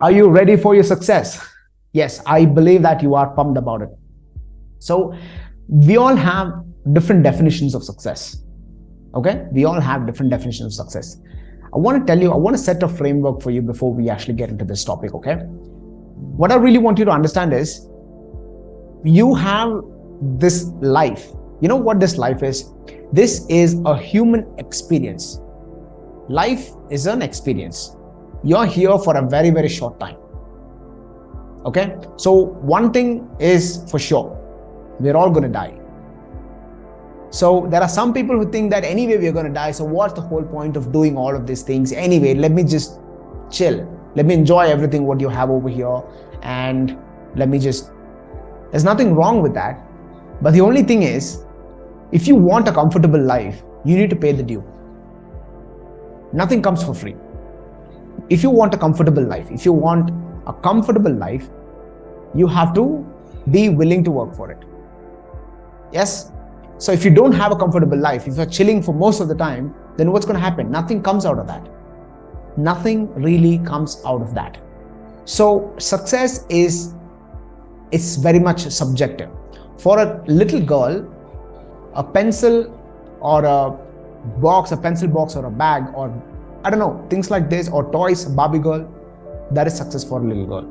Are you ready for your success? Yes, I believe that you are pumped about it. So we all have different definitions of success. Okay, we all have different definitions of success. I want to set a framework for you before we actually get into this topic. Okay, what I really want you to understand is you have this life. You know what this life is? This is a human experience. Life is an experience. You're here for a very, very short time. Okay, so one thing is for sure, we're all going to die. So there are some people who think that anyway we're going to die, so what's the whole point of doing all of these things? Anyway, let me just chill. Let me enjoy everything what you have over here, and there's nothing wrong with that. But the only thing is, if you want a comfortable life, you need to pay the due. Nothing comes for free. If you want a comfortable life, you have to be willing to work for it. Yes? So if you don't have a comfortable life, if you're chilling for most of the time, then what's going to happen? Nothing comes out of that. Nothing really comes out of that. So success is very much subjective. For a little girl, a pencil or a pencil box or a bag or I don't know, things like this, or toys, Barbie girl, that is success for a little girl.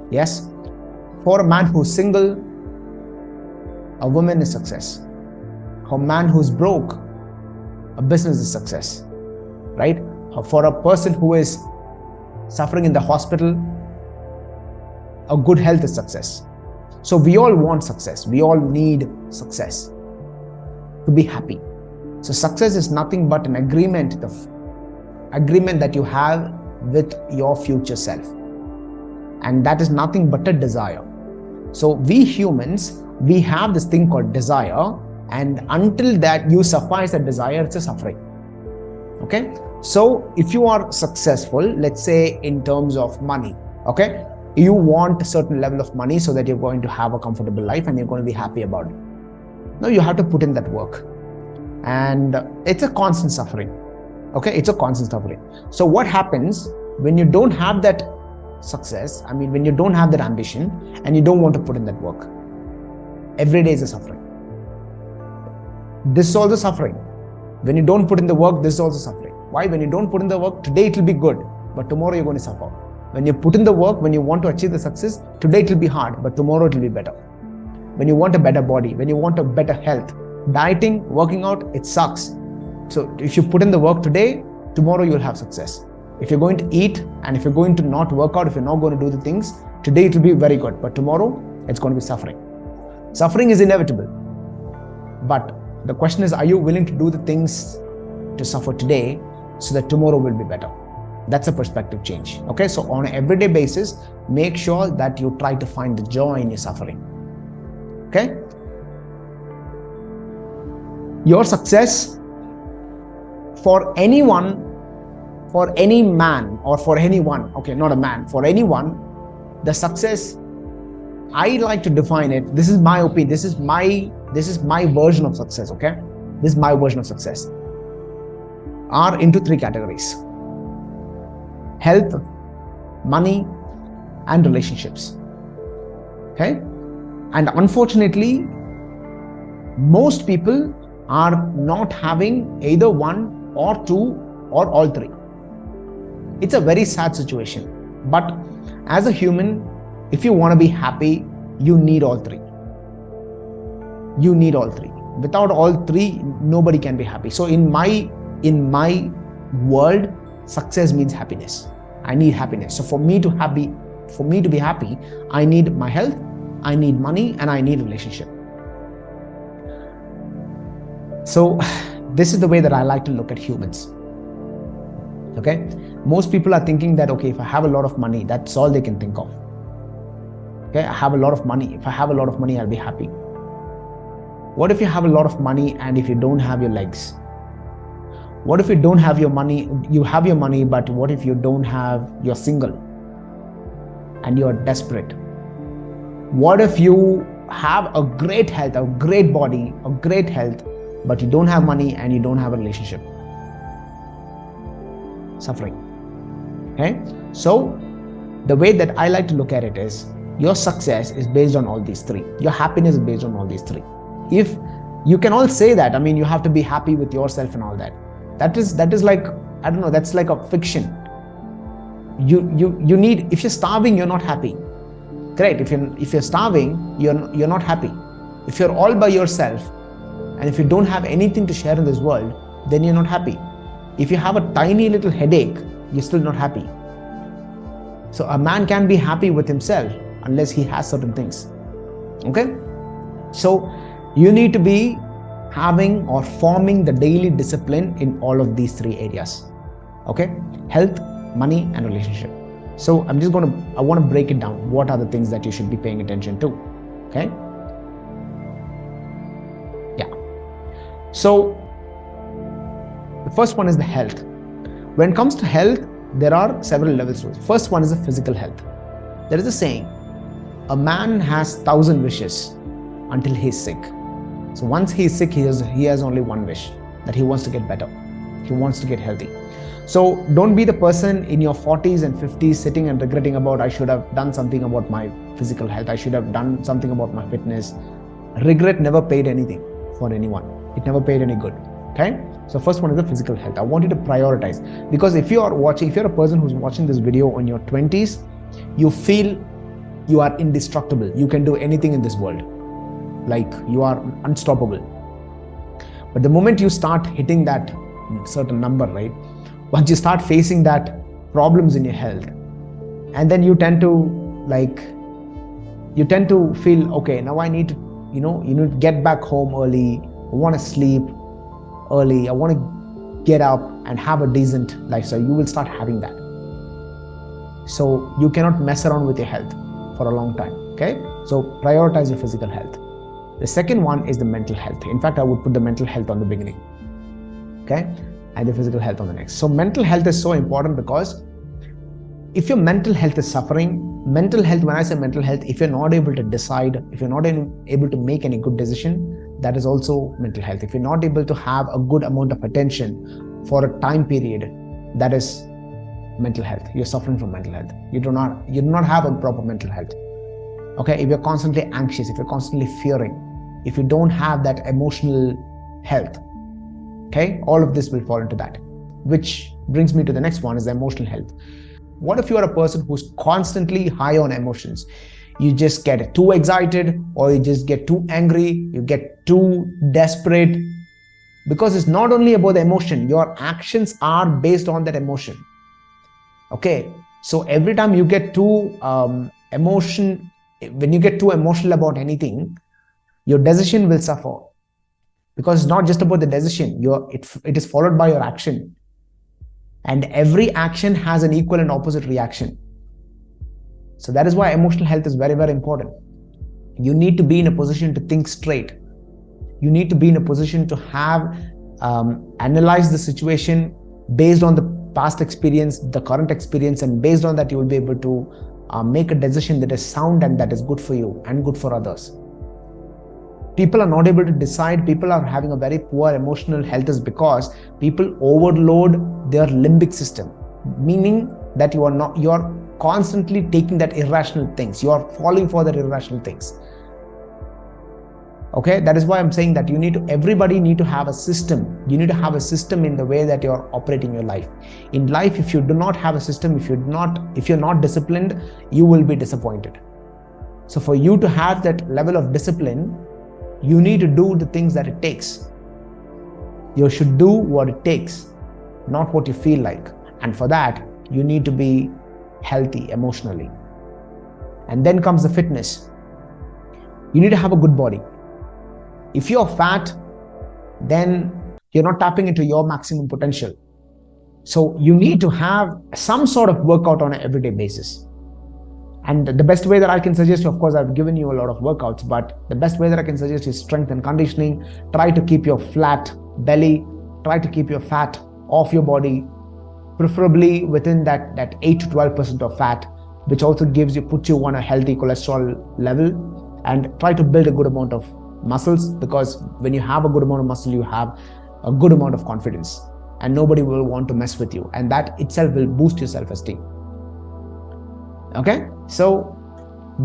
Yes? For a man who's single, a woman is success. For a man who's broke, a business is success. Right? For a person who is suffering in the hospital, a good health is success. So we all want success. We all need success to be happy. So success is nothing but an agreement that you have with your future self. And that is nothing but a desire. So we humans, we have this thing called desire, and until that you suffice that desire, it's a suffering. Okay? So if you are successful, let's say in terms of money, okay? You want a certain level of money so that you're going to have a comfortable life and you're going to be happy about it. Now you have to put in that work. And it's a constant suffering. Okay, it's a constant suffering. So what happens when you don't have that success, when you don't have that ambition and you don't want to put in that work? Every day is a suffering. This is also suffering. When you don't put in the work, this is also suffering. Why? When you don't put in the work, today it will be good, but tomorrow you're going to suffer. When you put in the work, when you want to achieve the success, today it will be hard, but tomorrow it will be better. When you want a better body, when you want a better health, dieting, working out, it sucks. So if you put in the work today, tomorrow you'll have success. If you're going to eat and if you're going to not work out, if you're not going to do the things, today it will be very good, but tomorrow it's going to be suffering. Suffering is inevitable. But the question is, are you willing to do the things to suffer today so that tomorrow will be better? That's a perspective change. Okay, so on an everyday basis, make sure that you try to find the joy in your suffering. Okay? Your success for anyone, for any man or for anyone, okay, not a man, for anyone, the success, I like to define it, this is my opinion, this is my version of success, okay? This is my version of success. Are into three categories: health, money, and relationships. Okay? And unfortunately, most people are not having either one or two or all three. It's a very sad situation. But as a human, if you want to be happy, you need all three. You need all three. Without all three, nobody can be happy. So in my world, success means happiness. I need happiness. So for me to be happy, I need my health, I need money, and I need relationship. So this is the way that I like to look at humans. Okay? Most people are thinking that, okay, if I have a lot of money, that's all they can think of. Okay? I have a lot of money. If I have a lot of money, I'll be happy. What if you have a lot of money and if you don't have your legs? What if you don't have your money? You have your money, but what if you're single and you're desperate? What if you have a great health, a great body, a great health, but you don't have money and you don't have a relationship? Suffering. Okay? So The way that I like to look at it is, your success is based on all these three. Your happiness is based on all these three. If you can all say that, I mean, you have to be happy with yourself and all that. That is like, I don't know, that's like a fiction. You need, if you're starving, you're not happy. Correct? If you're starving, you're not happy. If you're all by yourself, and if you don't have anything to share in this world, then you're not happy. If you have a tiny little headache, you're still not happy. So a man can be happy with himself unless he has certain things. Okay? So you need to be having or forming the daily discipline in all of these three areas. Okay? Health, money, and relationship. So I want to break it down. What are the things that you should be paying attention to? Okay? Yeah. So the first one is the health. When it comes to health, there are several levels to it. First one is the physical health. There is a saying, a man has 1,000 wishes until he is sick. So once he is sick, he has only one wish, that he wants to get better. He wants to get healthy. So don't be the person in your 40s and 50s sitting and regretting about, I should have done something about my physical health. I should have done something about my fitness. Regret never paid anything for anyone. It never paid any good. Okay? So first one is the physical health. I want you to prioritize, because if you're a person who's watching this video in your 20s, you feel you are indestructible. You can do anything in this world. Like you are unstoppable. But the moment you start hitting that certain number, right? Once you start facing that problems in your health, and then you tend to feel, okay, now I need to, you need to get back home early. I want to sleep early. I want to get up and have a decent lifestyle. You will start having that. So you cannot mess around with your health for a long time. Okay? So prioritize your physical health. The second one is the mental health. In fact, I would put the mental health on the beginning. Okay? And the physical health on the next. So mental health is so important, because if your mental health is suffering, mental health, when I say mental health, if you're not able to decide, if you're not able to make any good decision, that is also mental health. If you're not able to have a good amount of attention for a time period, that is mental health. You're suffering from mental health. You do not have a proper mental health. Okay, if you're constantly anxious, if you're constantly fearing, if you don't have that emotional health, okay, all of this will fall into that. Which brings me to the next one, is the emotional health. What if you are a person who's constantly high on emotions? You just get too excited, or you just get too angry, you get too desperate, because it's not only about the emotion, your actions are based on that emotion. Okay, so every time you get too when you get too emotional about anything, your decision will suffer, because it's not just about the decision. It is followed by your action, and every action has an equal and opposite reaction. So that is why emotional health is very, very important. You need to be in a position to think straight. You need to be in a position to have analyze the situation based on the past experience, the current experience, and based on that you will be able to make a decision that is sound and that is good for you and good for others. People are not able to decide. People are having a very poor emotional health is because people overload their limbic system, meaning that you're constantly taking that irrational things. You are falling for that irrational things. Okay, that is why I'm saying that everybody need to have a system. You need to have a system in the way that you're operating your life. In life, if you do not have a system, if you're not disciplined, you will be disappointed. So for you to have that level of discipline, you need to do the things that it takes. You should do what it takes, not what you feel like. And for that, you need to be healthy emotionally. And then comes the fitness. You need to have a good body. If you're fat, then you're not tapping into your maximum potential. So you need to have some sort of workout on an everyday basis. And the best way that I can suggest, of course, I've given you a lot of workouts, but the best way that I can suggest is strength and conditioning. Try to keep your flat belly, try to keep your fat off your body, preferably within that 8 to 12% of fat, which also puts you on a healthy cholesterol level, and try to build a good amount of muscles, because when you have a good amount of muscle, you have a good amount of confidence and nobody will want to mess with you, and that itself will boost your self-esteem. Okay, so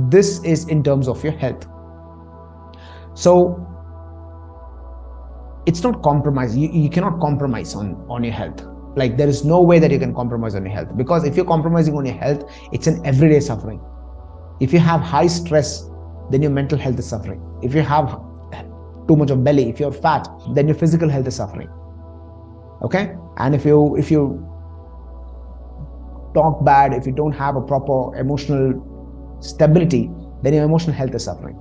this is in terms of your health. So it's not compromise. You cannot compromise on your health. Like, there is no way that you can compromise on your health, because if you're compromising on your health, it's an everyday suffering. If you have high stress, then your mental health is suffering. If you have too much of belly, if you're fat, then your physical health is suffering. Okay, and if you talk bad, if you don't have a proper emotional stability, then your emotional health is suffering.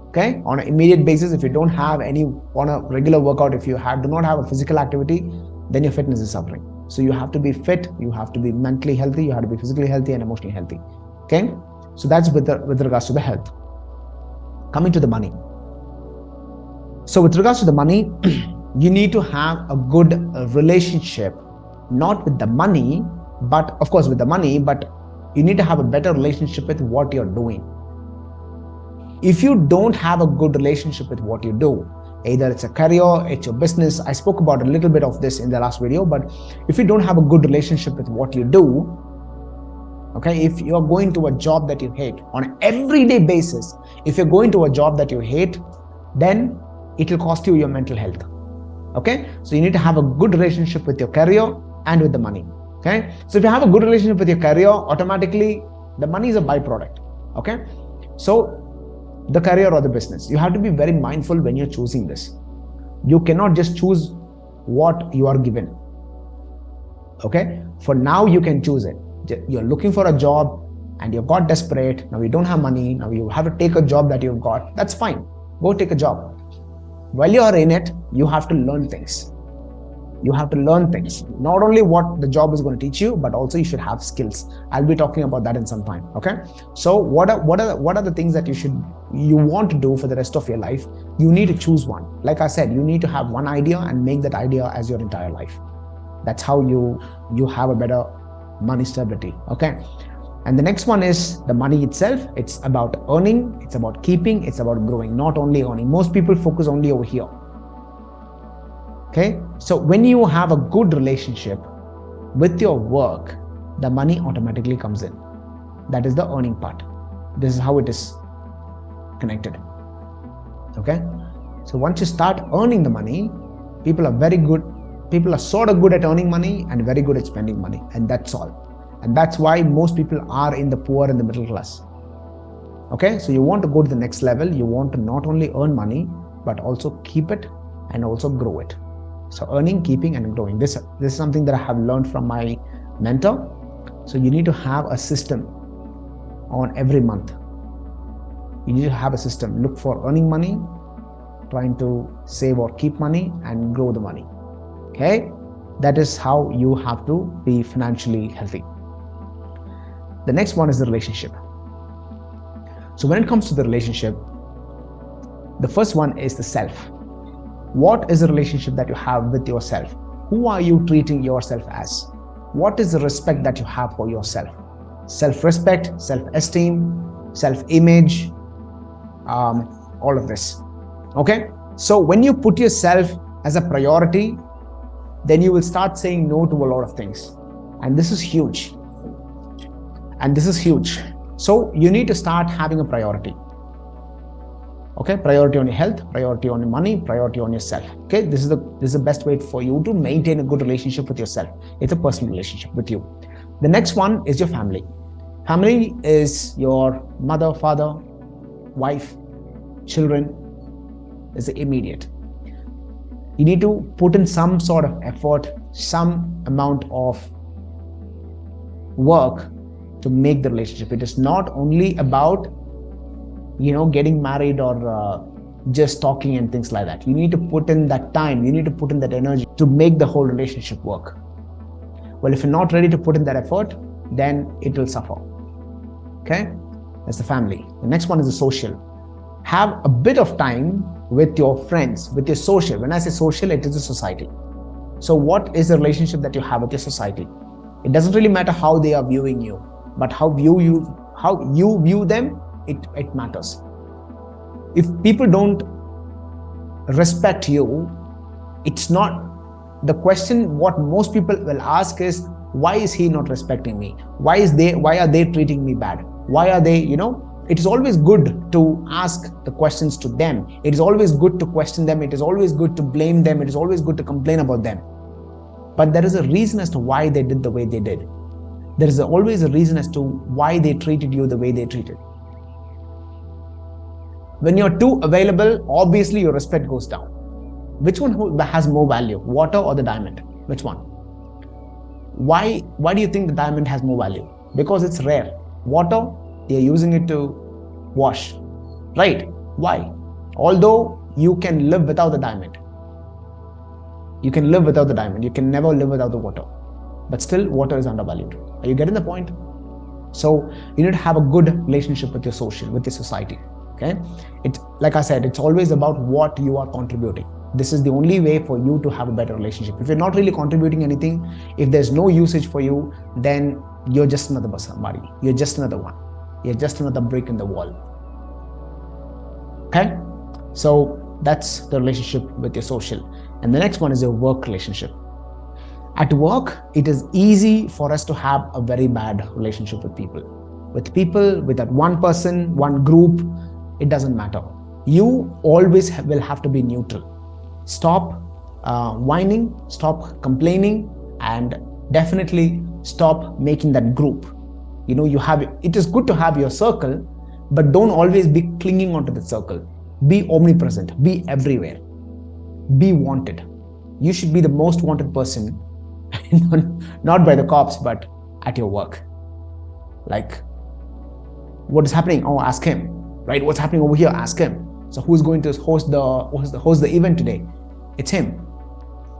Okay, on an immediate basis, if you don't have any on a regular workout, if you do not have a physical activity, then your fitness is suffering. So you have to be fit, you have to be mentally healthy, you have to be physically healthy and emotionally healthy. Okay, so that's with regards to the health. Coming to the money. So with regards to the money, you need to have a good relationship, not with the money, but of course with the money, but you need to have a better relationship with what you're doing. If you don't have a good relationship with what you do, either it's a career, it's your business. I spoke about a little bit of this in the last video, but if you don't have a good relationship with what you do, okay, if you're going to a job that you hate on an everyday basis, if you're going to a job that you hate, then it will cost you your mental health. Okay, so you need to have a good relationship with your career and with the money. Okay, so if you have a good relationship with your career, automatically the money is a byproduct. Okay, so the career or the business, you have to be very mindful when you're choosing this. You cannot just choose what you are given. Okay, for now you can choose it. You're looking for a job and you've got desperate, now you don't have money, now you have to take a job that you've got. That's fine, go take a job. While you are in it, you have to learn things. You have to learn things, not only what the job is going to teach you, but also you should have skills. I'll be talking about that in some time. Okay, so what are the things that you want to do for the rest of your life? You need to choose one. Like I said, you need to have one idea and make that idea as your entire life. That's how you have a better money stability. Okay, and the next one is the money itself. It's about earning, it's about keeping, it's about growing, not only earning. Most people focus only over here. Okay, so when you have a good relationship with your work, the money automatically comes in. That is the earning part. This is how it is connected. Okay, so once you start earning the money, people are sort of good at earning money and very good at spending money, and that's all. And that's why most people are in the poor and the middle class. Okay, so you want to go to the next level. You want to not only earn money, but also keep it and also grow it. So earning, keeping, and growing. This is something that I have learned from my mentor. So you need to have a system on every month. You need to have a system. Look for earning money, trying to save or keep money, and grow the money. Okay, that is how you have to be financially healthy. The next one is the relationship. So when it comes to the relationship, the first one is the self. What is the relationship that you have with yourself? Who are you treating yourself as? What is the respect that you have for yourself? Self-respect, self-esteem, self-image, all of this. Okay, so when you put yourself as a priority, then you will start saying no to a lot of things. And this is huge. So you need to start having a priority. Okay, priority on your health, priority on your money, priority on yourself. Okay, this is the best way for you to maintain a good relationship with yourself. It's a personal relationship with you. The next one is your family. Family is your mother, father, wife, children. Is the immediate. You need to put in some sort of effort, some amount of work to make the relationship. It is not only about getting married or just talking and things like that. You need to put in that time, you need to put in that energy to make the whole relationship work. Well, if you're not ready to put in that effort, then it will suffer. Okay, that's the family. The next one is the social. Have a bit of time with your friends, with your social. When I say social, it is a society. So what is the relationship that you have with your society? It doesn't really matter how they are viewing you, but how you view them, it matters. If people don't respect you, it's not the question. What most people will ask is, Why is he not respecting me? Why are they treating me bad? Why are they, it is always good to ask the questions to them. It is always good to question them. It is always good to blame them. It is always good to complain about them. But there is a reason as to why they did the way they did. There is always a reason as to why they treated you the way they treated. When you're too available, obviously your respect goes down. Which one has more value, water or the diamond? Which one? Why do you think the diamond has more value? Because it's rare. Water, you're using it to wash, right? Why? Although you can live without the diamond. You can live without the diamond. You can never live without the water. But still, water is undervalued. Are you getting the point? So you need to have a good relationship with your society. Okay? Like I said, it's always about what you are contributing. This is the only way for you to have a better relationship. If you're not really contributing anything, if there's no usage for you, then you're just another somebody. You're just another one. You're just another brick in the wall. Okay? So that's the relationship with your social. And the next one is your work relationship. At work, it is easy for us to have a very bad relationship with people. With that one person, one group, it doesn't matter. You always will have to be neutral. Stop whining, stop complaining, and definitely stop making that group. It is good to have your circle, but don't always be clinging onto the circle. Be omnipresent, be everywhere, be wanted. You should be the most wanted person, not by the cops, but at your work. Like, what is happening? Oh, ask him, right? What's happening over here? Ask him. So who's going to host the event today? It's him,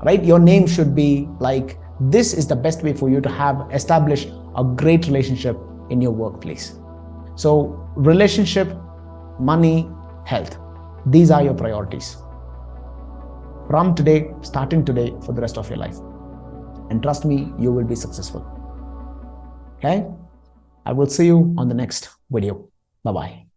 right? Your name should be like, this is the best way for you to establish a great relationship in your workplace. So relationship, money, health, these are your priorities. From today, starting today, for the rest of your life. And trust me, you will be successful. Okay? I will see you on the next video. Bye-bye.